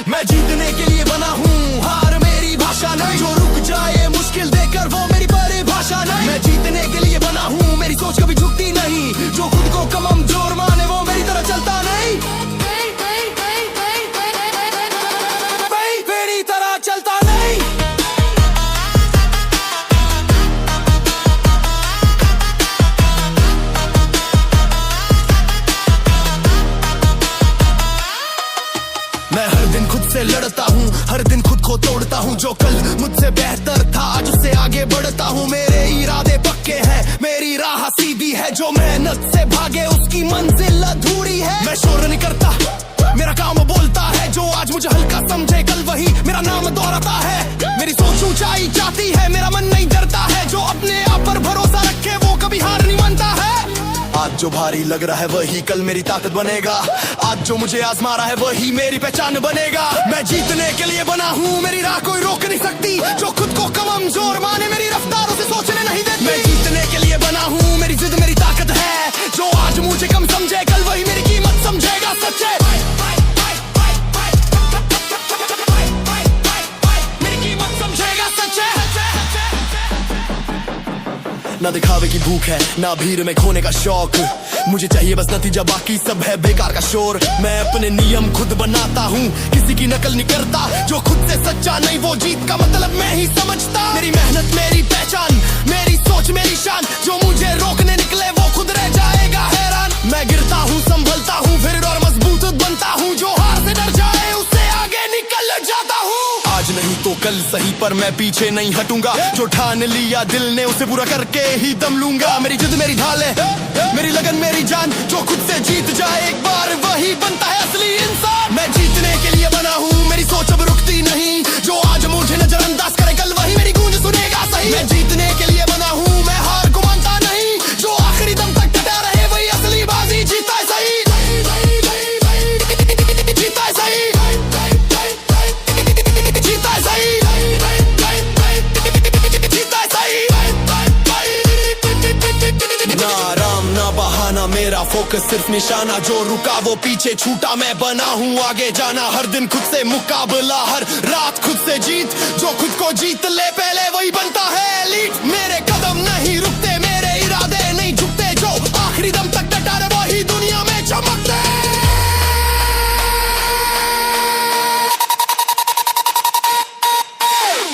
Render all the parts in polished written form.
मैं जीतने के लिए बना हूँ, हार मेरी भाषा नहीं। जो रुक जाए मुश्किल देकर वो मेरी परिभाषा नहीं। मैं जीतने के लिए बना हूँ, मेरी सोच कभी झुकती नहीं। जो खुद को कमजोर माने वो मेरी तरह चलता नहीं, मेरी तरह चलता नहीं। मैं हर दिन खुद से लड़ता हूँ, हर दिन खुद को तोड़ता हूँ। जो कल मुझसे बेहतर था आज उससे आगे बढ़ता हूँ। मेरे इरादे पक्के हैं, मेरी राह सीधी है। जो मेहनत से भागे उसकी मंजिल अधूरी है। मैं शोर नहीं करता, मेरा काम बोलता है। जो आज मुझे हल्का समझे कल वही मेरा नाम दोहराता है। मेरी सोच ऊंचाई चाहती है, मेरा मन नहीं डरता है। जो अपने आप पर भरोसा रखे वो कभी हार नहीं मानता है। आज जो भारी लग रहा है वही कल मेरी ताकत बनेगा। आज जो मुझे आजमा रहा है वही मेरी पहचान बनेगा। मैं जीतने के लिए बना हूँ, मेरी राह कोई रोक नहीं सकती। जो खुद को कमजोर माने मेरी रफ्तारों से सोचने नहीं देती। मैं जीतने के लिए बना हूँ, मेरी जिद मेरी ताकत है। जो आज मुझे कम समझे कल वही मेरी कीमत समझेगा। सच्चे मेरी कीमत समझेगा। सच्चे ना दिखावे की भूख है, ना भीड़ में खोने का शौक। मुझे चाहिए बस नतीजा, बाकी सब है बेकार का शोर। मैं अपने नियम खुद बनाता हूँ, किसी की नकल नहीं करता। जो खुद से सच्चा नहीं वो जीत का मतलब मैं ही समझता। मेरी मेहनत मेरी पहचान, मेरी सोच मेरी शान। जो मुझे रोकने निकले वो खुद रह जाएगा हैरान। मैं गिरता हूँ संभलता हूँ फिर और मजबूत बनता हूँ। जो हार से डर जाए उससे आगे निकल जाता हूँ। आज नहीं तो कल सही पर मैं पीछे नहीं हटूंगा। जो ठान लिया दिल ने उसे पूरा करके ही दम लूंगा। मेरी जिद मेरी ढाल है, मेरी लगन मेरी जान। जो खुद से जीत जाए एक बार वही बनता है असली इंसान। मैं जीतने के लिए बना हूँ, मेरी सोच अब रुकती नहीं। जो आज मुझे नजरअंदाज करे कल वही मेरी गूंज सुनेगा सही। मैं जीतने के लिए बना हूँ, मैं हार को मानता नहीं। जो आखिरी दम तक डटा रहे वही असली बाजी जीता है सही। जीता है सही, जीता है सही, जीता है सही। ना आराम ना बहाना, मेरा फोकस सिर्फ निशाना। जो रुका वो पीछे छूटा, मैं बना हूँ आगे जाना। हर दिन खुद से मुकाबला, हर रात खुद से जीत। जो खुद को जीत ले पहले वही बनता है एलीट। मेरे कदम नहीं रुकते, मेरे इरादे नहीं झुकते। जो आखिरी दम तक डटा रहे वही दुनिया में चमकते।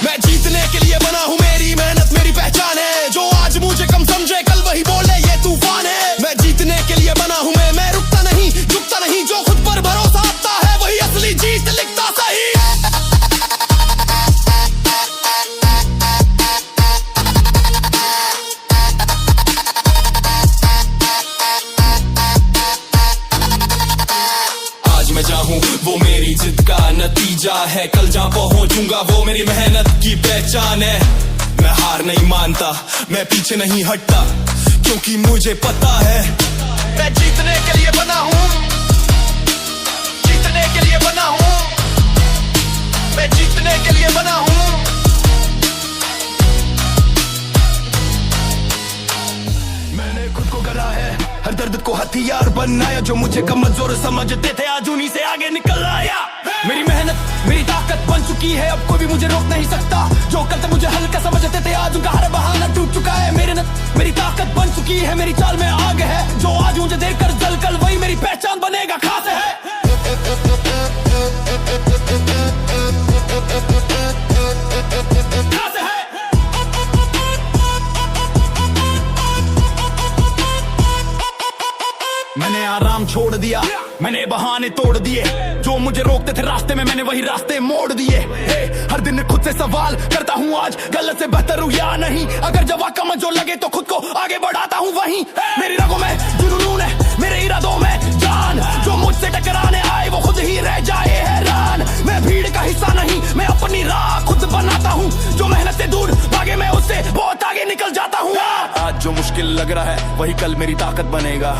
मैं जीतने के लिए बना हूँ, मेरी मेहनत मेरी पहचान है। जो आज मुझे कम समझे कल वही बोले ये तूफान है। मैं जीतने के लिए बना हूँ, मैं रुकता नहीं झुकता नहीं। जो खुद पर भरोसा आता है वही असली जीत लिखता सही। आज मैं चाहूँ वो मेरी जिद का नतीजा है। कल जहाँ पहुँचूंगा वो मेरी मेहनत की पहचान है। मैं हार नहीं मानता, मैं पीछे नहीं हटता, क्योंकि मुझे पता है मैं जीतने के लिए बना हूँ। जीतने के लिए बना हूँ, मैं जीतने के लिए बना हूँ। मैंने खुद को गढ़ा है, हर दर्द को हथियार बनाया। जो मुझे कमजोर समझते थे आज उन्हीं से आगे निकल आया। मेरी मेहनत मेरी ताकत बन चुकी है, अब कोई भी मुझे रोक नहीं सकता। जो कल तक मुझे हल्का समझते थे आज उनका हर बहाना टूट चुका है। मेरी ताकत बन चुकी है, मेरी चाल में आगे है। जो आज मुझे देखकर जल कल वही मेरी पहचान बनेगा खास है। खास है। मैंने आराम छोड़ दिया, मैंने बहाने तोड़ दिए। जो मुझे रोकते थे रास्ते में मैंने वही रास्ते मोड़ दिए। हर दिन खुद से सवाल करता हूँ आज गलत से बेहतर हूँ या नहीं। अगर जवाब कमजोर लगे तो खुद को आगे बढ़ाता हूँ वहीं। मेरी रगों में जुनून है, मेरे इरादों में जान। जो मुझसे टकराने आए वो खुद ही रह जाए हैरान। मैं भीड़ का हिस्सा नहीं, मैं अपनी राह खुद बनाता हूँ। जो मेहनत से दूर भागे मैं उससे बहुत आगे निकल जाता हूँ। आज जो मुश्किल लग रहा है वही कल मेरी ताकत बनेगा।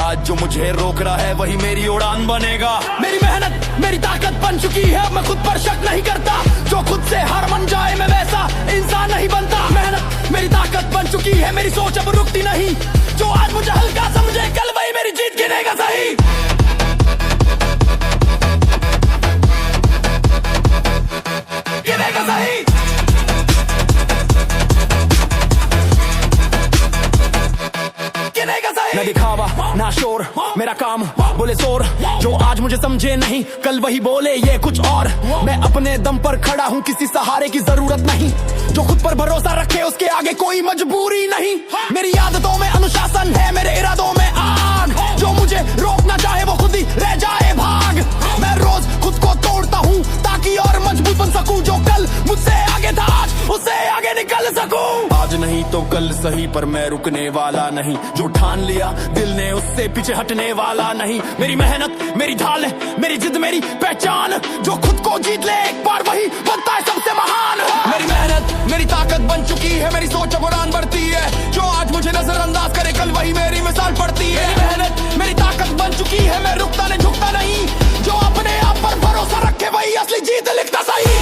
आज जो मुझे रोक रहा है वही मेरी उड़ान बनेगा। मेरी मेहनत मेरी ताकत बन चुकी है, अब मैं खुद पर शक नहीं करता। जो खुद से हार मान जाए मैं वैसा इंसान नहीं बनता। मेहनत मेरी ताकत बन चुकी है, मेरी सोच अब रुकती नहीं। जो आज मुझे हल्का समझे कल वही मेरी जीत गिनेगा सही। मेरा काम बोले जोर, जो आज मुझे समझे नहीं कल वही बोले ये कुछ और। मैं अपने दम पर खड़ा हूँ, किसी सहारे की जरूरत नहीं। जो खुद पर भरोसा रखे उसके आगे कोई मजबूरी नहीं। मेरी आदतों में अनुशासन है, मेरे इरादों में आग। जो मुझे रोकना चाहे वो खुद ही रह जाए भाग। मैं रोज खुद को तोड़ता हूँ ताकि और मजबूत बन सकूं। जो कल मुझसे आगे था आज उससे आगे निकल सकूं। आज नहीं तो कल सही, पर मैं रुकने वाला नहीं। जो ठान लिया दिल ने उससे पीछे हटने वाला नहीं। मेरी मेहनत मेरी ढाल है, मेरी जिद मेरी पहचान। जो खुद को जीत ले एक बार वही बनता है सबसे महान। मेरी मेहनत मेरी ताकत बन चुकी है, मेरी सोच अब उड़ान बढ़ती है। जो आज मुझे नजरअंदाज करे कल वही मेरी मिसाल पड़ती है। मेरी मेहनत मेरी ताकत बन चुकी है, मैं रुकता नहीं झुकता नहीं। जो अपने आप पर भरोसा रखे वही असली जीत लिखता सही।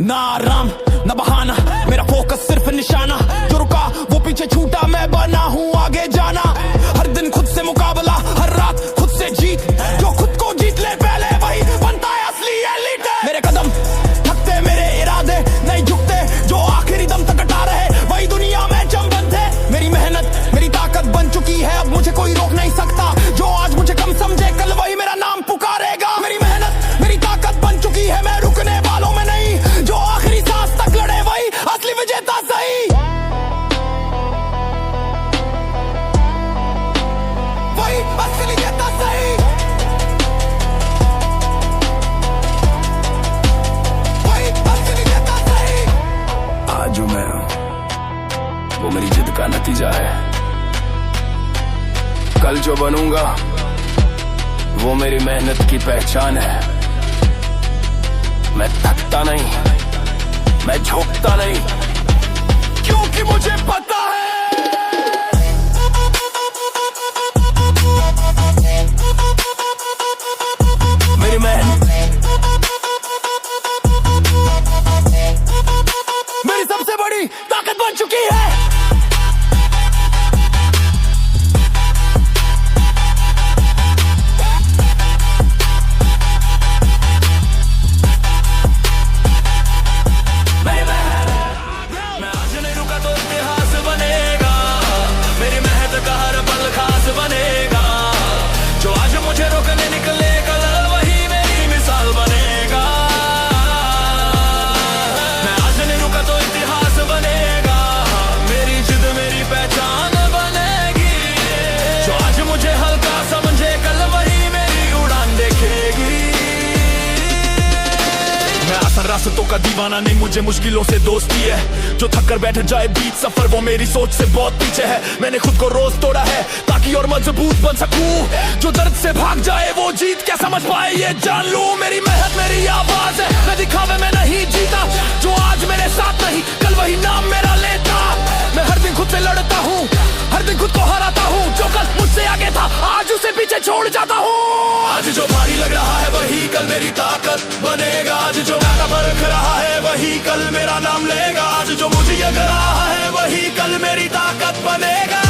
ना आराम ना बहाना, मेरा फोकस सिर्फ निशाना। जो रुका वो पीछे छूटा, मैं बना हूँ आगे जाना। हर दिन खुद से मुकाबला, हर रात खुद से जीत। जो खुद को जीत ले पहले वही बनता है असली एलीट। मेरे कदम थकते मेरे इरादे नहीं झुकते। जो आखिरी दम तक डटा रहे वही दुनिया में जम बनते। मेरी मेहनत मेरी ताकत बन चुकी है, अब मुझे कोई रोक नहीं सकता। जो आज मुझे कम समझे कल वही मेरा नाम पुकारेगा। मेरी मेहनत मेरी ताकत बन चुकी है, मैं रुकने वालों में नहीं। जो आखिरी सांस तक लड़े वही असली विजेता सही। वही असली विजेता सही। वही असली विजेता सही। आज जो मैं हूं वो मेरी जिद का नतीजा है। कल जो बनूंगा वो मेरी मेहनत की पहचान है। मैं थकता नहीं, मैं झोंकता नहीं, क्योंकि मुझे पता है मेरी मेहनत मेरी सबसे बड़ी ताकत बन चुकी है। रास्तों का दीवाना नहीं, मुझे मुश्किलों से दोस्ती है। जो थक कर बैठ जाए बीच सफर वो मेरी सोच से बहुत पीछे है। मैंने खुद को रोज तोड़ा है ताकि और मजबूत बन सकूं। जो दर्द से भाग जाए वो जीत क्या समझ पाए ये जान लूं। मेरी मेहनत मेरी आवाज है, मैं दिखावे में नहीं जीता। जो आज मेरे साथ नहीं कल वही नाम मेरा लेता। मैं हर दिन खुद से लड़ता हूँ, हर दिन खुद को हराता हूँ। जो कल मुझसे आगे था आज उसे पीछे छोड़ जाता हूँ। आज जो भारी लग रहा है वही कल मेरी ताकत बनेगा। आज जो मैं परख रहा है वही कल मेरा नाम लेगा। आज जो मुझे लग रहा है वही कल मेरी ताकत बनेगा।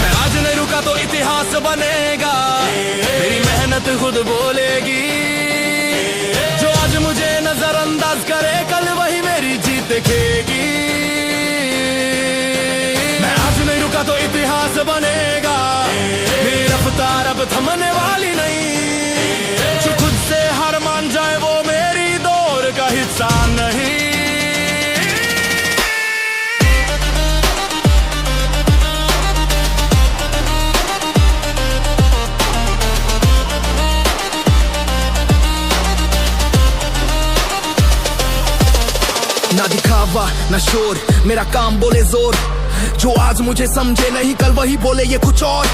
मैं आज नहीं रुका तो इतिहास बनेगा। मेरी मेहनत खुद बोलेगी। जो आज मुझे नजरअंदाज करे कल वही मेरी जीत दिखेगी। मैं आज नहीं रुका तो इतिहास बनेगा। मेरी रफ्तार अब थमने वाली नहीं। जो खुद से हार मान जाए वो मेरी दौड़ का हिस्सा नहीं। ना दिखावा ना शोर, मेरा काम बोले जोर। जो आज मुझे समझे नहीं कल वही बोले ये कुछ और।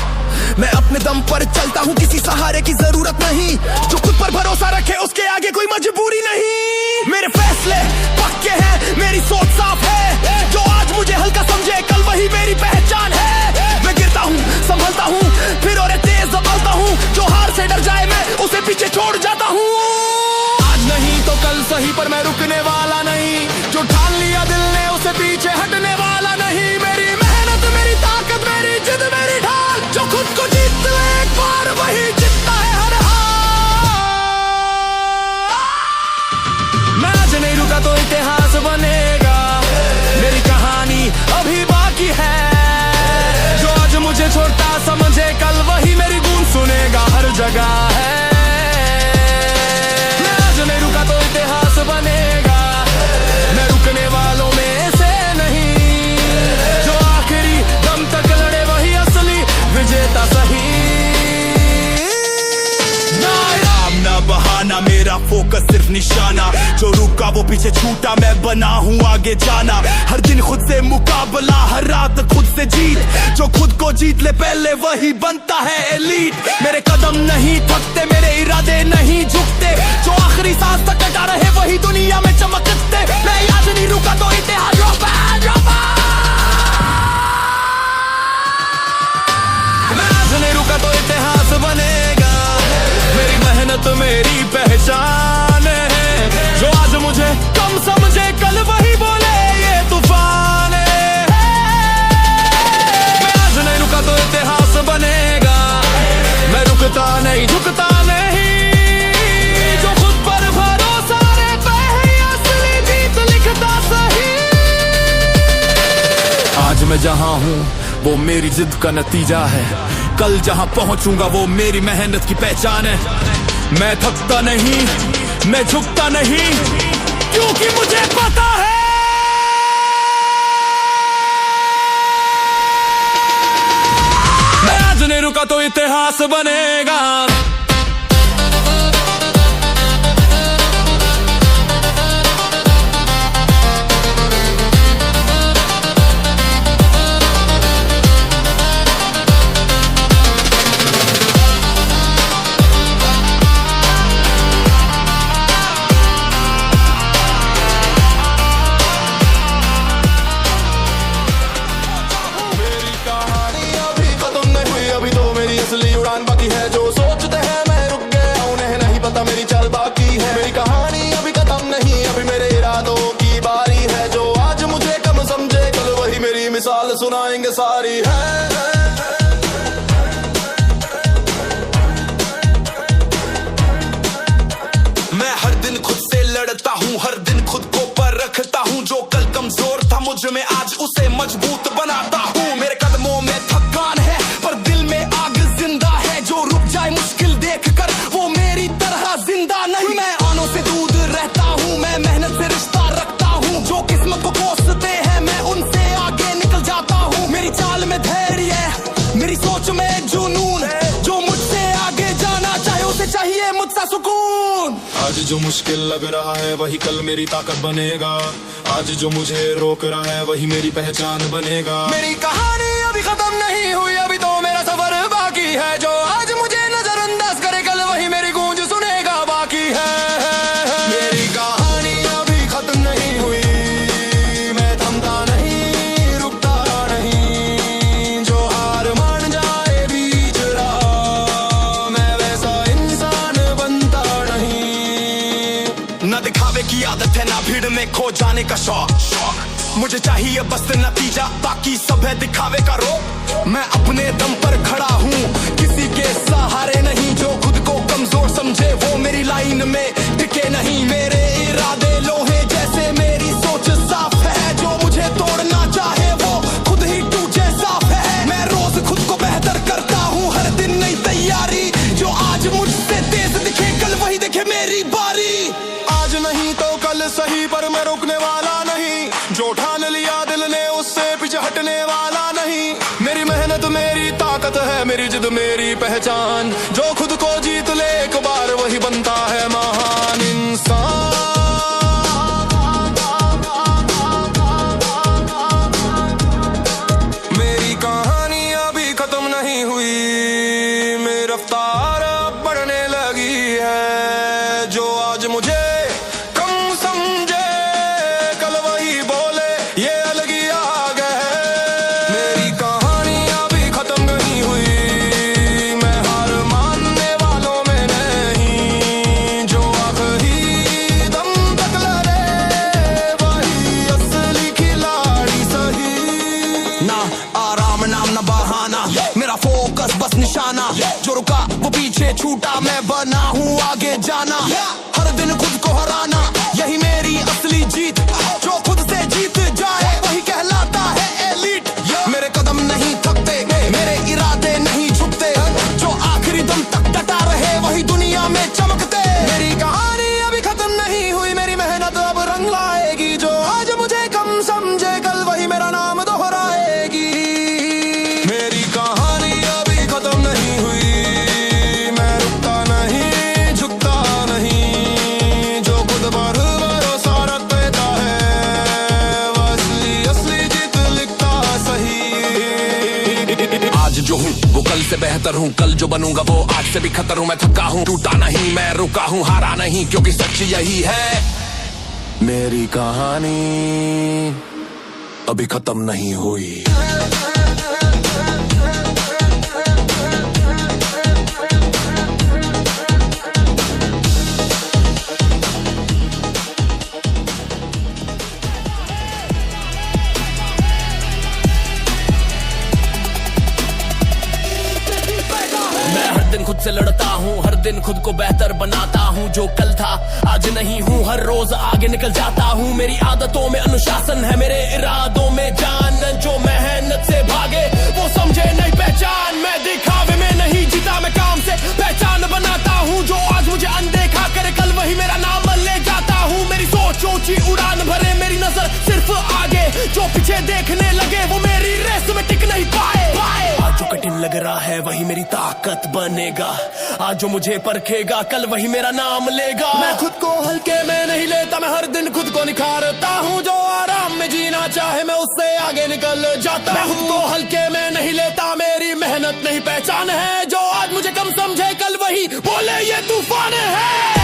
मैं अपने दम पर चलता हूँ, किसी सहारे की जरूरत नहीं। जो खुद पर भरोसा रखे उसके आगे कोई मजबूरी नहीं। मेरे फैसले पक्के हैं, मेरी सोच साफ है। जो आज मुझे हल्का समझे कल वही मेरी पहचान है। मैं गिरता हूँ संभलता हूँ फिर और तेज दबाता हूँ। जो हार से डर जाए मैं उसे पीछे छोड़ जाता हूँ। आज नहीं तो कल सही, पर मैं रुकने वाला निशाना। जो रुका वो पीछे छूटा, मैं बना हूँ आगे जाना। हर दिन खुद से मुकाबला, हर रात खुद से जीत। जो खुद को जीत ले पहले वही बनता है एलीट। मेरे कदम नहीं थकते, मेरे इरादे नहीं झुकते। जो आखिरी सांस तक कटा रहे वही दुनिया में चमकते। मैं आज नहीं रुका तो इतिहास रोपा। मैं आज नहीं रुका तो इतिहास बनेगा। मेरी मेहनत मेरी पहचान है। जो आज मुझे कम समझे कल वही बोले ये तूफान है। मैं आज नहीं रुका तो इतिहास बनेगा। मैं रुकता नहीं झुकता नहीं। जो खुद पर भरोसा रहता है असली जीत लिखता सही। आज मैं जहां हूं वो मेरी जिद का नतीजा है। कल जहां पहुंचूंगा वो मेरी मेहनत की पहचान है। मैं थकता नहीं, मैं झुकता नहीं, क्योंकि मुझे पता है मैं आज नहीं रुका तो इतिहास बनेगा। उड़ान बाकी है। जो सोचते हैं मैं रुक गया, उन्हें नहीं पता मेरी चाल बाकी है। मेरी कहानी अभी खत्म नहीं, अभी मेरे इरादों की बारी है। जो आज मुझे कम समझे कल वही मेरी मिसाल सुनाएंगे सारी है। मैं हर दिन खुद से लड़ता हूँ, हर दिन खुद को पर रखता हूँ। जो कल कमजोर था मुझ में आज उसे मजबूत बनाता हूँ। मेरे कदमों में थकान है पर दिल में आग जिंदा है। जो रुक जाए मुश्किल देखकर वो मेरी तरह जिंदा नहीं। मैं आनों से दूर रहता हूँ, मैं मेहनत से रिश्ता रखता हूँ। जो किस्मत को कोसते हैं मैं उनसे आगे निकल जाता हूँ। मेरी चाल में धैर्य है, मेरी सोच में जुनून है। जो मुझसे आगे जाना चाहे उसे चाहिए मुझसे सुकून। आज जो मुश्किल लग रहा है वही कल मेरी ताकत बनेगा। आज जो मुझे रोक रहा है वही मेरी पहचान बनेगा। मेरी कहानी अभी खत्म नहीं हुई, अभी तो मेरा सफर बाकी है। जो आज मुझे नजरअंदाज करे कल वही मेरी गूंज सुनेगा बाकी है। मेरी कहानी अभी खत्म नहीं हुई, मैं थमता नहीं रुकता नहीं। जो हार मान जाए बीच राह मैं वैसा इंसान बनता नहीं। ना दिखावे की आदत है ना भीड़ में खो जाने का शौक। मुझे चाहिए बस नतीजा, बाकी सब है दिखावे का रोग। मैं अपने दम पर खड़ा हूँ, किसी के सहारे नहीं। जो खुद को कमजोर समझे वो मेरी लाइन में टिके नहीं। मेरे इरादे लोहे जैसे, मेरी सोच साफ है। जो मुझे तोड़ना चाहे वो खुद ही टूटे साफ है। मैं रोज खुद को बेहतर करता हूँ, हर दिन नई तैयारी। जो आज मुझसे तेज दिखे कल वही दिखे मेरी बारी। आज नहीं तो कल सही पर मैं रुकने वाला नहीं। जो ठान लिया दिल ने उससे पीछे हटने वाला नहीं। मेरी मेहनत मेरी ताकत है, मेरी जिद मेरी पहचान। जो खुद को जीत ले एक बार वही बनता है महान इंसान। मेरी कहानी अभी खत्म नहीं हुई, मेरी रफ्तार अब बढ़ने लगी है। जो आज मुझे बस निशाना। जो रुका वो पीछे छूटा, मैं बना हूँ आगे जाना। हर दिन खुद को हराना यही मेरी असली जीत। जो खुद से जीत जाए वही कहलाता है एलीट। मेरे कदम नहीं थकते, मेरे इरादे नहीं झुकते। जो आखिरी दम तक डटा रहे वही दुनिया में चमकते। मेरी कहानी अभी खत्म नहीं हुई, मेरी मेहनत अब रंग लाएगी। जो आज मुझे कम समझे कल वही मेरा नाम दोहराएगी। मेरी कहानी खत्म नहीं हुई, मैं रुकता नहीं झुकता नहीं। से बेहतर हूँ, कल जो बनूंगा वो आज से भी खतर हूँ। मैं थका हूँ, टूटा नहीं, मैं रुका हूँ, हारा नहीं, क्योंकि सच यही है। मेरी कहानी अभी खत्म नहीं हुई। दिन खुद से लड़ता हूँ, हर दिन खुद को बेहतर बनाता हूँ। जो कल था आज नहीं हूँ, हर रोज आगे निकल जाता हूँ। मेरी आदतों में अनुशासन है, मेरे इरादों में जान। जो मेहनत से भागे वो समझे नहीं पहचान। मैं दिखावे में नहीं जीता, मैं काम से पहचान बनाता हूँ। जो आज मुझे अनदेखा करे कल वही मेरा नाम ले जाता हूँ। मेरी सोच ऊंची उड़ान भरे, मेरी नजर सिर्फ आगे। जो पीछे देखने लगे वो मेरी रेस में टिक नहीं पाए। आज जो कठिन लग रहा है वही मेरी ताकत बनेगा। आज जो मुझे परखेगा कल वही मेरा नाम लेगा। मैं खुद को हल्के में नहीं लेता, मैं हर दिन खुद को निखारता हूँ। जो आराम में जीना चाहे मैं उससे आगे निकल जाता हूँ। मैं खुद को हल्के में नहीं लेता, मेरी मेहनत नहीं पहचान है। जो आज मुझे कम समझे कल वही बोले ये तूफान है।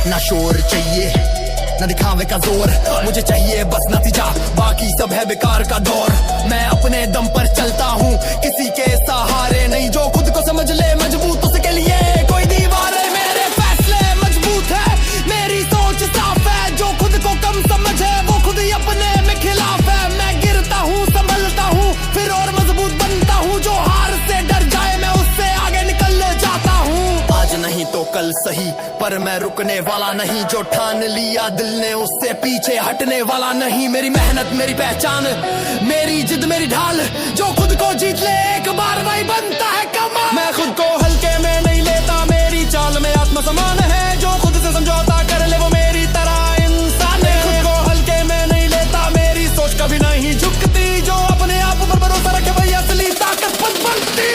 ना शोर चाहिए ना दिखावे का जोर, मुझे चाहिए बस नतीजा, बाकी सब है बेकार का दौर। मैं अपने दम पर चलता हूँ, किसी के सहारे नहीं। जो खुद को समझ ले मजबूत उसके लिए कोई दीवार है। मेरे फैसले मजबूत है, मेरी सोच साफ है। जो खुद को कम समझे वो खुद ही अपने में खिलाफ है। मैं गिरता हूँ संभलता हूँ फिर और मजबूत बनता हूँ। जो हार से डर जाए मैं उससे आगे निकल जाता हूँ। आज नहीं तो कल सही पर मैं रुकने वाला नहीं। जो ठान लिया दिल ने उससे पीछे हटने वाला नहीं। मेरी मेहनत मेरी पहचान, मेरी जिद मेरी ढाल। जो खुद को जीत ले एक बार वही बनता है कमाल। मैं खुद को हल्के में नहीं लेता, मेरी चाल में आत्मसम्मान है। जो खुद से समझौता कर ले वो मेरी तरह इंसान है। खुद को हल्के में नहीं लेता, मेरी सोच कभी नहीं झुकती। जो अपने आप पर भरोसा रखे वही असली ताकत बनती।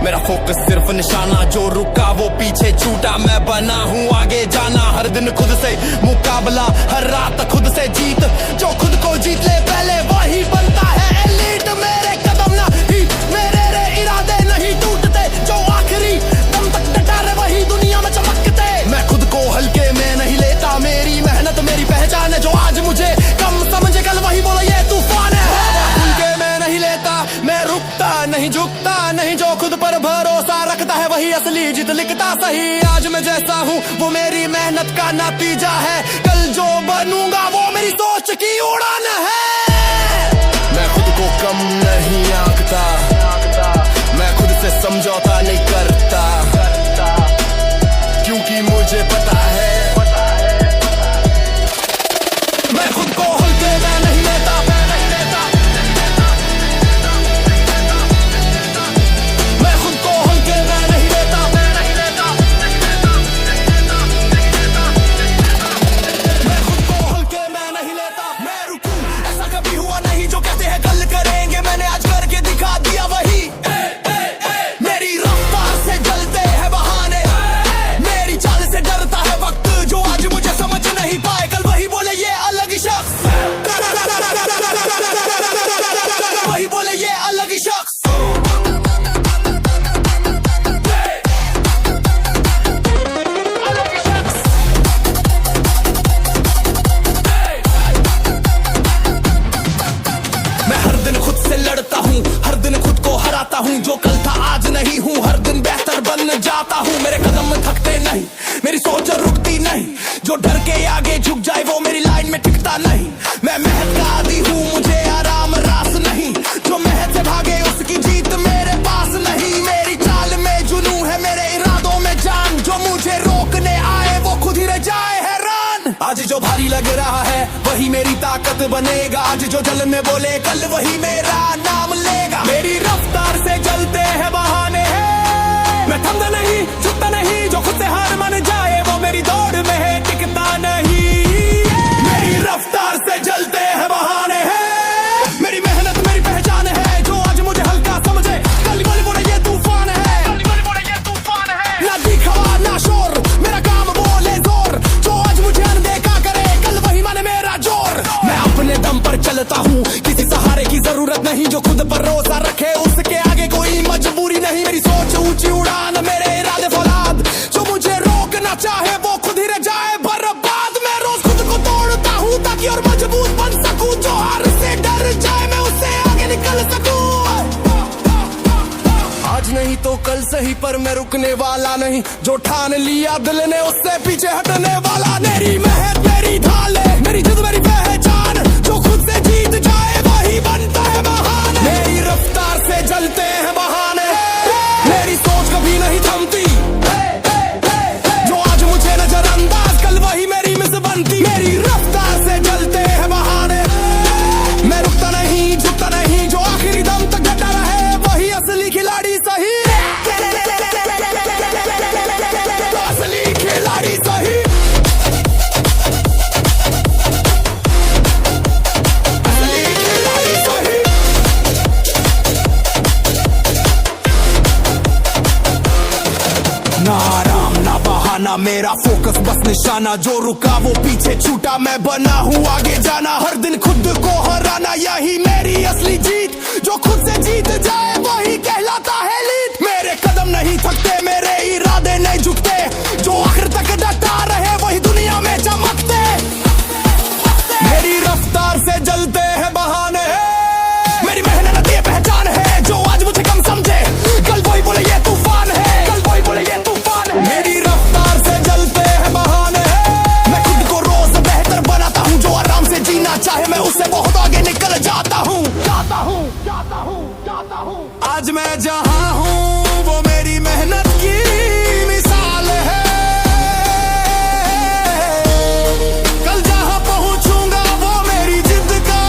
मेरा फोकस सिर्फ निशाना, जो रुका वो पीछे छूटा। मैं बना हूँ आगे जाना, हर दिन खुद से मुकाबला, हर रात खुद से जीत। जो खुद को जीत ले पहले वही बनता है एलीट। मेरे कदम नहीं मेरे रे इरादे नहीं टूटते। जो आखिरी दम तक डटा रहे वही दुनिया में चमकते। मैं खुद को हल्के में नहीं लेता, मेरी मेहनत मेरी पहचान है। जो आज मुझे कम समझे कल वही बोलो ये तूफान है। हल्के में नहीं लेता, मैं रुकता नहीं झुकता नहीं। जो खुद पर भरोसा रखता है वही असली जीत लिखता सही। आज मैं जैसा हूँ वो मेरी मेहनत का नतीजा है। कल जो बनूंगा वो मेरी सोच की उड़ान है। मैं खुद को कम नहीं आंकता, मैं खुद से समझौता नहीं करता, क्योंकि मुझे पता है मैं खुद को हल्के में नहीं लेता। जो कल था आज नहीं हूँ, हर दिन बेहतर बन जाता हूँ। मेरे कदम थकते नहीं, मेरी सोच रुकती नहीं। जो डर के आगे झुक जाए वो मेरी लाइन में टिकता नहीं। मैं मेहनत का आदी हूँ, मुझे आराम रास नहीं। जो मेहनत से भागे उसकी जीत मेरे पास नहीं। मेरी चाल में जुनू है, मेरे इरादों में जान। जो मुझे रोकने आए वो खुद ही रह जाए हैरान। आज जो भारी लग रहा है वही मेरी ताकत बनेगा। आज जो जलन में बोले कल वही मेरा नाम लेगा। मेरी रफ्तार से चलते हैं बहाने हैं, मैं थमदा नहीं झुक की जरूरत नहीं, जो खुद पर भरोसा रखे उसके आगे कोई मजबूरी नहीं। मेरी सोच ऊंची उड़ान, मेरे इरादे फौलाद, जो मुझे रोकना चाहे वो खुद ही रह जाए बर्बाद। मैं रोज खुद को तोड़ता हूँ ताकि और मजबूत बन सकूं, जो हार से डर जाए मैं उससे आगे निकल सकूं। आज नहीं तो कल सही, पर मैं रुकने वाला नहीं, जो ठान लिया दिल ने उससे पीछे हटने वाला। मेरी मेहनत मेरी ढाल है, मेरी जिद मेरी पहचान, जो खुद से जीत जाए वही बनता है महान। मेरी रफ्तार से जलते हैं बहाने, मेरी सोच कभी नहीं थमती, जो आज मुझे नजरअंदाज कल वही मेरी मिस बनती। मेरी रफ्तार से जलते हैं बहाने, मैं रुकता नहीं झुकता नहीं, जो आखिरी दम तक डटा रहे वही असली खिलाड़ी सही, असली खिलाड़ी सही, असली खिलाड़ी सही। ना आराम ना बहाना, मेरा फोकस बस निशाना, जो रुका वो पीछे छूटा, मैं बना हूँ आगे जाना। हर दिन खुद को हराना यही मेरी असली जीत, जो खुद से जीत जाए वही कहलाता है लीड। मेरे कदम नहीं थकते, मेरे इरादे नहीं झुकते, जो आखिर तक डटा रहे वही दुनिया में चमकते। मेरी रफ्तार से जलते हैं बहाने, मेरी मेहनत ये पहचान है, जो आज मुझे कम समझे कल वही बोले ये तूफान है, कल वही बोले ये तूफान है। मेरी रफ्तार से जलते हैं बहाने, मैं खुद को रोज बेहतर बनाता हूँ, जो आराम से जीना चाहे मैं उससे बहुत आगे निकल जाता हूँ, जाता हूँ, जाता हूँ, जाता हूँ। आज मैं जहाँ हूँ वो मेरी मेहनत की मिसाल है, कल जहाँ पहुँचूंगा वो मेरी जिद का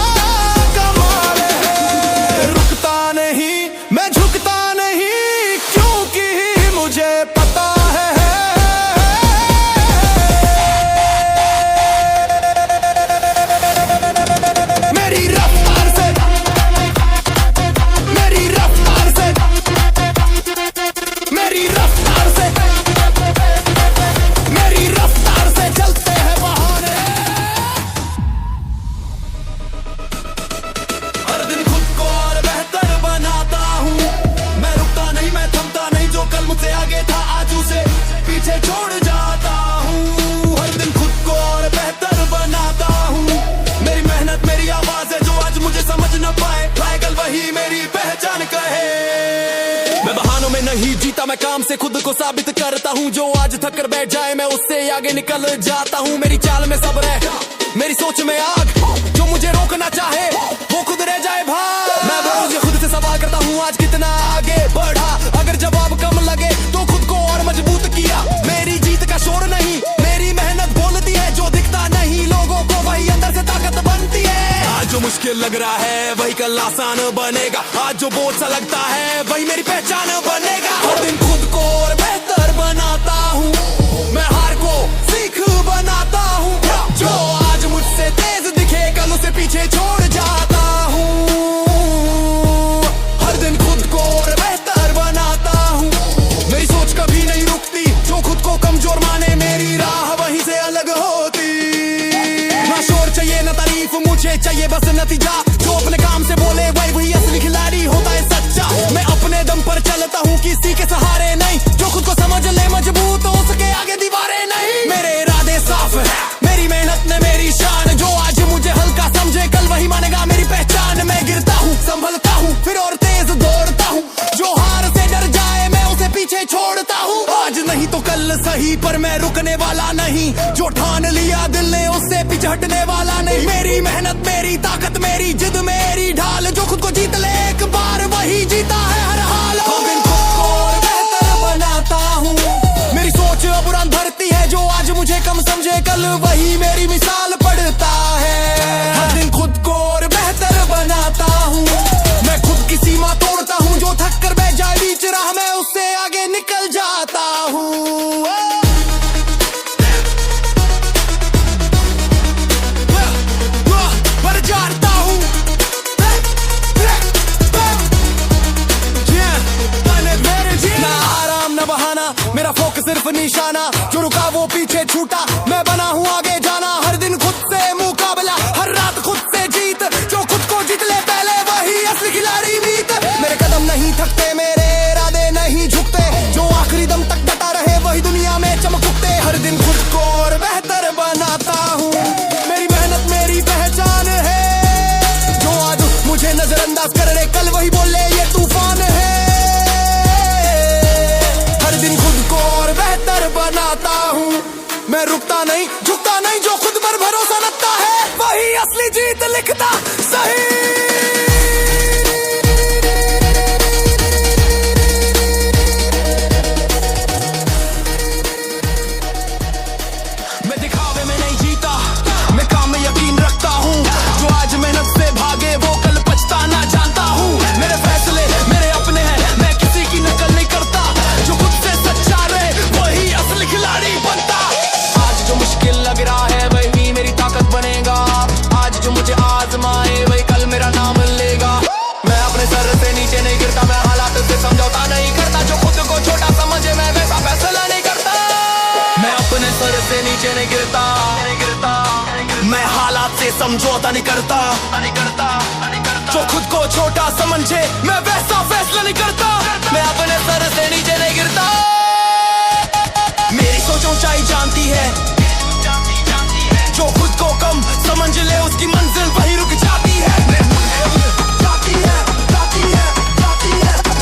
कमाल है। रुकता नहीं मैं झुकता नहीं, क्योंकि मुझे पता है मेरी रफ्तार से, मेरी रफ्तार से, मेरी रफ्तार से, मेरी रफ्तार से चलते हैं बहाने। हर दिन खुद को और बेहतर बनाता हूँ, मैं रुकता नहीं मैं थमता नहीं, जो कल मुझसे आगे था आज उसे पीछे छोड़ जाता हूँ। हर दिन खुद को और बेहतर बनाता हूँ, मेरी मेहनत मेरी आवाज है, जो आज मुझे समझ न पाए कल वही मेरी पहचान कहे। मैं बहानों में नहीं जीता, मैं काम से खुद को साबित करता हूँ, जो आज थक कर बैठ जाए मैं उससे आगे निकल जाता हूँ। मेरी चाल में सब्र है, मेरी सोच में आग, जो मुझे रोकना चाहे वो खुद रह जाए भाग। मैं रोज खुद से सवाल करता हूँ आज कितना आगे बढ़ा, अगर जवाब कम लगे तो खुद को और मजबूत किया। मेरी जीत का शोर नहीं, मेरी मेहनत बोलती है, जो दिखता नहीं लोगों को वही अंदर से ताकत बनती है। आज जो मुश्किल लग रहा है वही कल आसान बनेगा, आज जो बोझ सा लगता है वही मेरी पहचान बनेगा। हर दिन खुद को और बेहतर बनाता हूँ, मैं हार को सीख बनाता हूँ, जो आज मुझसे तेज दिखे कल उसे पीछे छोड़ जाता हूँ। हर दिन खुद को और बेहतर बनाता हूँ, मेरी सोच कभी नहीं रुकती, जो खुद को कमजोर माने मेरी राह वहीं से अलग होती। ना शोर चाहिए ना तारीफ, मुझे चाहिए बस नतीजा, जो अपने काम से बोले वही असली खिलाड़ी होता है सच्चा। मैं अपने दम पर चलता हूँ किसी के सहारे नहीं, जो खुद को समझ ले मजबूत हो सके आगे दीवारें नहीं। मेरे इरादे साफ है, मेरी मेहनत ने मेरी शान, जो आज मुझे हल्का समझे कल वही मानेगा मेरी पहचान। मैं गिरता हूँ संभलता हूँ फिर और तेज दौड़ता हूँ, जो हार से डर जाए मैं उसे पीछे छोड़ता हूँ। आज नहीं तो कल सही, पर मैं रुकने वाला नहीं, जो ठान लिया दिल ने उससे पीछे हटने वाला नहीं। मेरी मेहनत मेरी ताकत मेरी जिद मेरी ढाल, जो खुद को जीत ले एक बार वही जीता है हर हाल। हर दिन खुद को और बेहतर बनाता हूँ, मेरी सोच अब उड़ान भरती है, जो आज मुझे कम समझे कल वही मेरी मिसाल पढ़ता है। हर दिन खुद को और बेहतर बनाता हूँ, मैं खुद की सीमा तोड़ता हूँ, जो थक कर बैठ जाए बीच राह में उससे आगे निकल जाता हूँ। पर जाता हूँ ना आराम ना बहाना, मेरा फोकस सिर्फ निशाना, जो रुका वो पीछे छूटा, मैं बना हूँ आगे जाना। हर दिन खुद से मुकाबला, हर रात खुद से जीत, जो खुद को जीत ले पहले वही असली खिलाड़ी बीत। मेरे कदम नहीं थकते, मेरे इरादे नहीं झुकते, जो आखिरी दम तक डटा रहे वही दुनिया में चमक उठते। हर दिन खुद को और बेहतर बनाता हूँ, मेरी मेहनत मेरी पहचान है। जो आज मुझे नजरअंदाज कर रहे कल वही बोले ये तूफान है। हर दिन खुद को और बेहतर बनाता हूँ, मैं रुकता नहीं झुकता नहीं, जो खुद पर भरोसा रखता है वही असली जीत लिखता सही। मैं दिखावे में नहीं जीता, मैं काम में यकीन रखता हूँ, जो आज मेहनत से भागे वो कल पछताना जानता हूँ। मेरे फैसले मेरे अपने हैं, मैं किसी की नकल नहीं करता, जो खुद से सच्चा रहे वही असली खिलाड़ी बनता। आज जो मुश्किल लग रहा है वही मेरी ताकत बनेगा, आज जो मुझे आजमाए वही कल मेरा नाम लेगा। मैं अपने सर से नीचे नहीं गिरता, मैं हालात से समझौता नहीं करता, जो खुद को छोटा समझे मैं वैसा फैसला नहीं करता। मैं अपने सर से नीचे नहीं गिरता, मैं हालात से समझौता नहीं करता, जो खुद को छोटा समझे मैं वैसा फैसला नहीं करता। मैं अपने सर से नीचे नहीं गिरता, मेरी सोच ऊंचाई जानती है, जो खुद को कम समझ ले उसकी मंजिल वही रुक जाती है।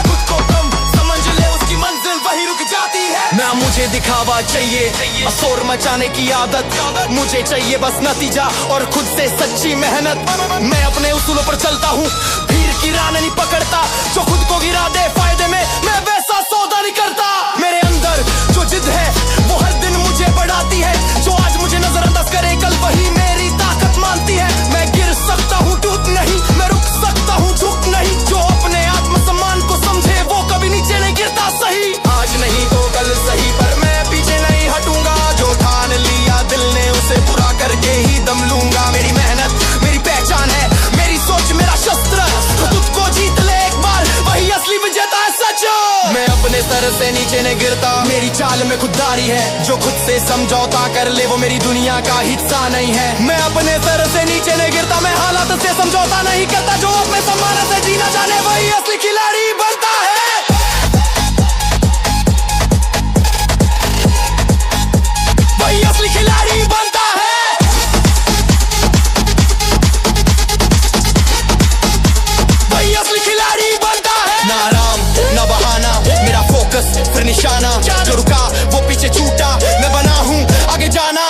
खुद को कम समझ ले उसकी मंजिल वही रुक जाती है। ना मुझे दिखावा चाहिए, शोर मचाने की आदत, मुझे चाहिए बस नतीजा और खुद से सच्ची मेहनत। मैं अपने उसूलों पर चलता हूँ, भीड़ की राह नहीं पकड़ता, जो खुद को गिरा दे फायदे में मैं वैसा सौदा नहीं करता। मेरे अंदर जो जिद है वो हर दिन मुझे बढ़ाती है, जो आज मुझे नजरअंदाज करे कल वही मेरी ताकत मानती है। मैं गिर सकता हूँ टूट नहीं, मैं रुक सकता हूँ झुक नहीं, जो अपने आत्मसम्मान को समझे वो कभी नीचे नहीं गिरता सही। आज नहीं तो कल सही, पर मैं पीछे नहीं हटूंगा, जो ठान लिया दिल ने उसे पूरा करके ही दम लूंगा। मेरी मेहनत मेरी पहचान है, मेरी सोच मेरा शस्त्र, तो खुद को जीत ले एक बार वही असली विजेता है सच। मैं अपने सर से नीचे नहीं गिरता, मेरी चाल में खुददारी है, जो खुद से समझौता कर ले वो मेरी दुनिया का हिस्सा नहीं है। मैं अपने सर से नीचे नहीं गिरता, मैं हालात से समझौता नहीं करता, जो अपने सम्मान से जीना जाने वही असली खिलाड़ी बनता है। वही असली खिलाड़ी बनता है, वही असली खिलाड़ी बनता है। ना आराम ना बहाना, मेरा फोकस फिर निशाना, जो रुका वो पीछे छूटा, मैं बना हूँ आगे जाना।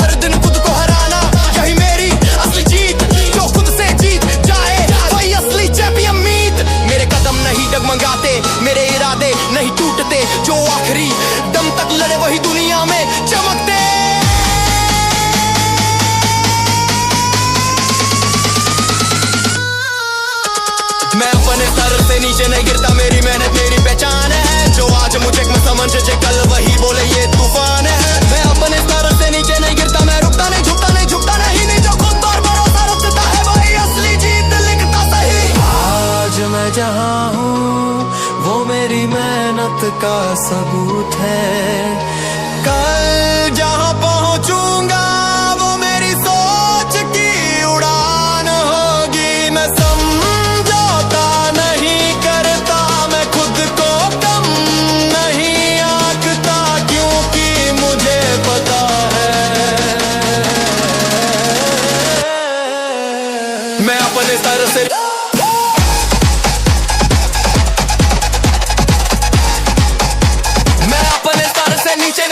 हर दिन खुद को हराना यही मेरी असली जीत, जो खुद से जीत जाए वही असली चैंपियन मीत। मेरे कदम नहीं डगमगाते, मेरे इरादे नहीं टूटते, जो आखिरी दम तक लड़े वही दुनिया में चमकते। मैं अपने सर से नीचे नहीं गिरता, मेरी मेहनत मेरी पहचान है, जो आज मुझे समझे कल वही बोले ये तूफान है। मैं अपने सर से नीचे नहीं गिरता, मैं रुकता नहीं झुकता नहीं, झुकता नहीं, जो खुद पर भरोसा रखता है वही असली जीत लिखता सही। आज मैं जहाँ हूँ वो मेरी मेहनत का सबूत है, कल जहाँ पहुँचूंगा वो मेरी सोच की उड़ान होगी। मैं समझौता नहीं करता, मैं खुद को कम नहीं आंकता, क्योंकि मुझे पता है मैं अपने सर से नीचे